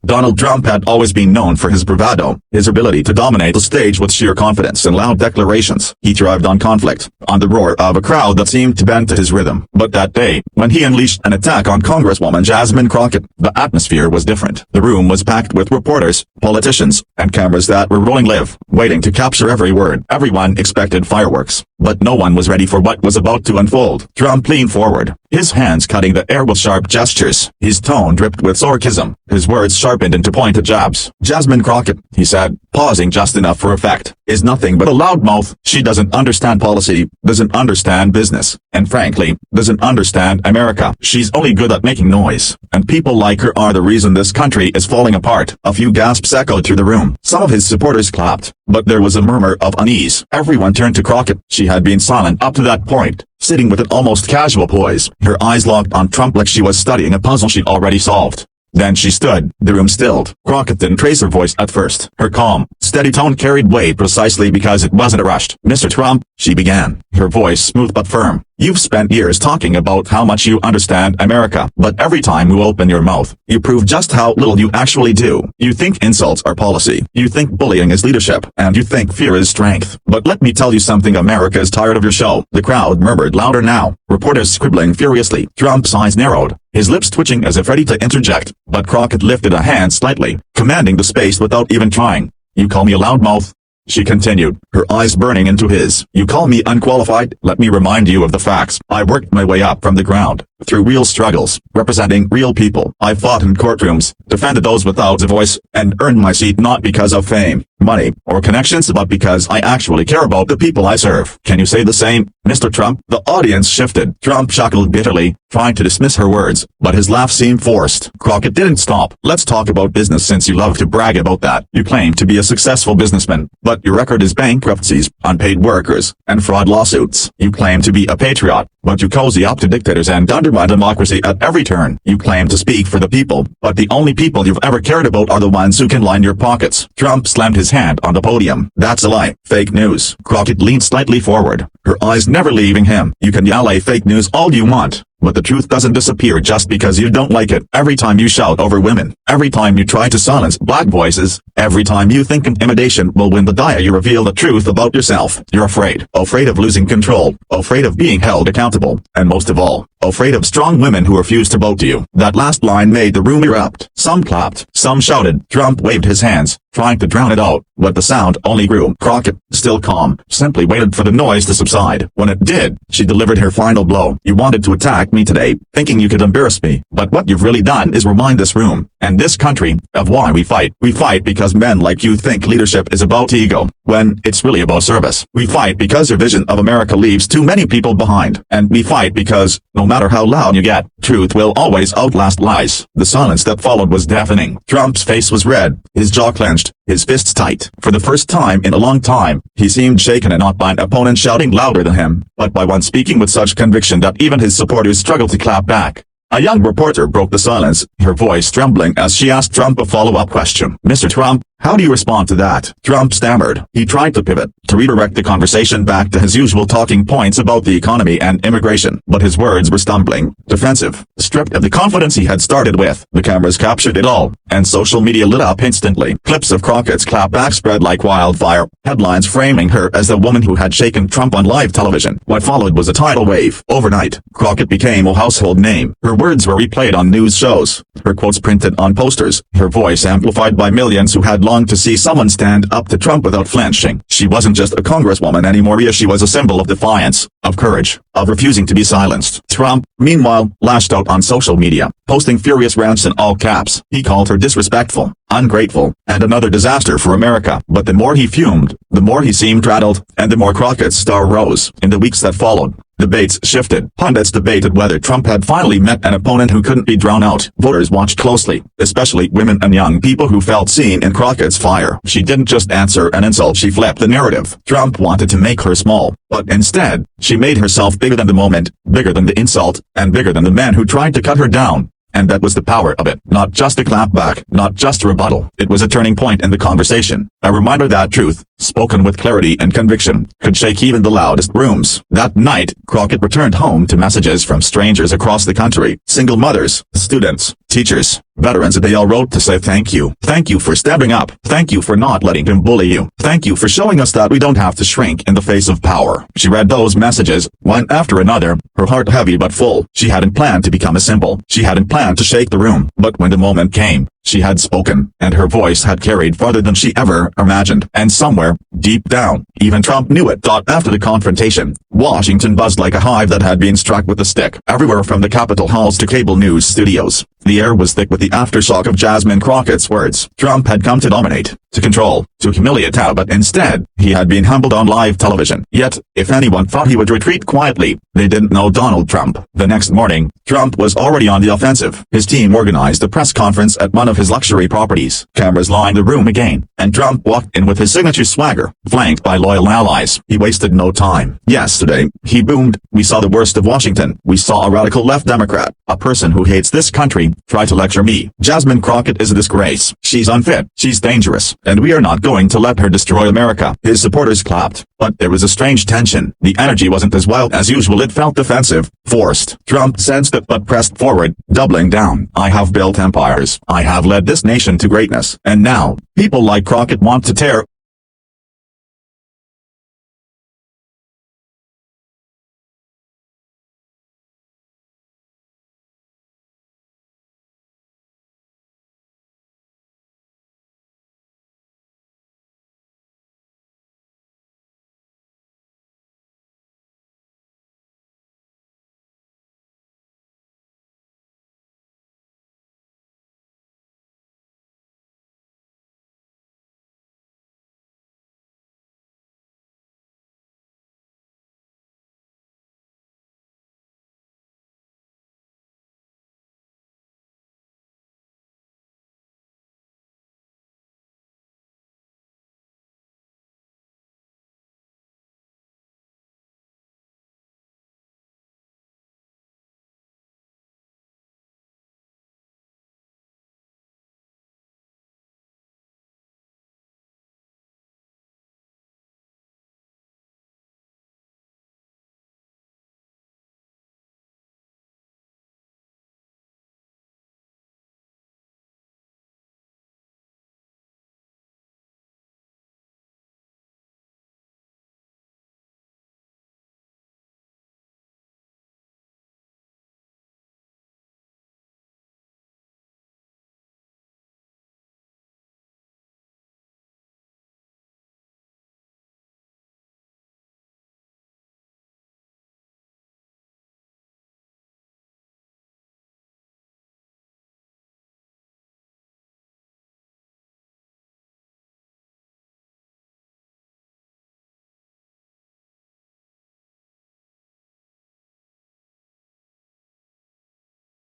Donald Trump had always been known for his bravado, his ability to dominate the stage with sheer confidence and loud declarations. He thrived on conflict, on the roar of a crowd that seemed to bend to his rhythm. But that day, when he unleashed an attack on Congresswoman Jasmine Crockett, the atmosphere was different. The room was packed with reporters, politicians, and cameras that were rolling live, waiting to capture every word. Everyone expected fireworks, but no one was ready for what was about to unfold. Trump leaned forward, his hands cutting the air with sharp gestures. His tone dripped with sarcasm, his words sharpened into pointed jabs. Jasmine Crockett, he said, pausing just enough for effect, is nothing but a loudmouth. She doesn't understand policy, doesn't understand business, and frankly, doesn't understand America. She's only good at making noise, and people like her are the reason this country is falling apart. A few gasps echoed through the room. Some of his supporters clapped, but there was a murmur of unease. Everyone turned to Crockett. She had been silent up to that point, sitting with an almost casual poise, her eyes locked on Trump like she was studying a puzzle she'd already solved. Then she stood, the room stilled. Crockett didn't trace her voice at first. Her calm, steady tone carried weight precisely because it wasn't rushed. Mr. Trump, she began, her voice smooth but firm. You've spent years talking about how much you understand America, but every time you open your mouth, you prove just how little you actually do. You think insults are policy, you think bullying is leadership, and you think fear is strength. But let me tell you something, America is tired of your show. The crowd murmured louder now, reporters scribbling furiously. Trump's eyes narrowed, his lips twitching as if ready to interject, but Crockett lifted a hand slightly, commanding the space without even trying. You call me a loudmouth? She continued, her eyes burning into his. You call me unqualified? Let me remind you of the facts. I worked my way up from the ground, through real struggles, representing real people. I fought in courtrooms, defended those without a voice, and earned my seat not because of fame, money, or connections but because I actually care about the people I serve. Can you say the same, Mr. Trump? The audience shifted. Trump chuckled bitterly, trying to dismiss her words, but his laugh seemed forced. Crockett didn't stop. Let's talk about business since you love to brag about that. You claim to be a successful businessman, but your record is bankruptcies, unpaid workers, and fraud lawsuits. You claim to be a patriot, but you cozy up to dictators and undermine democracy at every turn. You claim to speak for the people, but the only people you've ever cared about are the ones who can line your pockets. Trump slammed his hand on the podium. That's a lie. Fake news. Crockett leaned slightly forward, her eyes never leaving him. You can yell a fake news all you want, but the truth doesn't disappear just because you don't like it. Every time you shout over women, every time you try to silence black voices, every time you think intimidation will win the day, you reveal the truth about yourself. You're afraid. Afraid of losing control. Afraid of being held accountable. And most of all, afraid of strong women who refuse to bow to you. That last line made the room erupt. Some clapped. Some shouted. Trump waved his hands, trying to drown it out, but the sound only grew. Crockett, still calm, simply waited for the noise to subside. When it did, she delivered her final blow. You wanted to attack me today, thinking you could embarrass me, but what you've really done is remind this room, and this country, of why we fight. We fight because men like you think leadership is about ego, when it's really about service. We fight because your vision of America leaves too many people behind, and we fight because, no matter how loud you get, truth will always outlast lies. The silence that followed was deafening. Trump's face was red, his jaw clenched, his fists tight. For the first time in a long time, he seemed shaken, and not by an opponent shouting louder than him, but by one speaking with such conviction that even his supporters struggled to clap back. A young reporter broke the silence, her voice trembling as she asked Trump a follow-up question. Mr. Trump, how do you respond to that? Trump stammered. He tried to pivot, to redirect the conversation back to his usual talking points about the economy and immigration, but his words were stumbling, defensive, stripped of the confidence he had started with. The cameras captured it all, and social media lit up instantly. Clips of Crockett's clapback spread like wildfire, headlines framing her as the woman who had shaken Trump on live television. What followed was a tidal wave. Overnight, Crockett became a household name. Her words were replayed on news shows, her quotes printed on posters, her voice amplified by millions who had longed to see someone stand up to Trump without flinching. She wasn't just a congresswoman anymore, she was a symbol of defiance, of courage, of refusing to be silenced. Trump, meanwhile, lashed out on social media, posting furious rants in all caps. He called her disrespectful, ungrateful, and another disaster for America. But the more he fumed, the more he seemed rattled, and the more Crockett's star rose. In the weeks that followed, debates shifted. Pundits debated whether Trump had finally met an opponent who couldn't be drowned out. Voters watched closely, especially women and young people who felt seen in Crockett's fire. She didn't just answer an insult, she flipped the narrative. Trump wanted to make her small, but instead, she made herself bigger than the moment, bigger than the insult, and bigger than the men who tried to cut her down. And that was the power of it. Not just a clapback, not just a rebuttal. It was a turning point in the conversation. A reminder that truth, spoken with clarity and conviction, could shake even the loudest rooms. That night, Crockett returned home to messages from strangers across the country, single mothers, students, teachers, veterans. They all wrote to say thank you. Thank you for stepping up. Thank you for not letting him bully you. Thank you for showing us that we don't have to shrink in the face of power. She read those messages, one after another, her heart heavy but full. She hadn't planned to become a symbol. She hadn't planned to shake the room. But when the moment came, she had spoken, and her voice had carried farther than she ever imagined. And somewhere, deep down, even Trump knew it. After the confrontation, Washington buzzed like a hive that had been struck with a stick. Everywhere from the Capitol halls to cable news studios, the air was thick with the aftershock of Jasmine Crockett's words. Trump had come to dominate, to control, to humiliate her, but instead, he had been humbled on live television. Yet, if anyone thought he would retreat quietly, they didn't know Donald Trump. The next morning, Trump was already on the offensive. His team organized a press conference at one of his luxury properties. Cameras lined the room again, and Trump walked in with his signature swagger, flanked by loyal allies. He wasted no time. Yesterday, he boomed, "We saw the worst of Washington. We saw a radical left Democrat, a person who hates this country, try to lecture me. Jasmine Crockett is a disgrace. She's unfit. She's dangerous. And we are not going to let her destroy America." His supporters clapped. But there was a strange tension. The energy wasn't as wild as usual. It felt defensive, forced. Trump sensed it but pressed forward, doubling down. "I have built empires. I have led this nation to greatness. And now, people like Crockett want to tear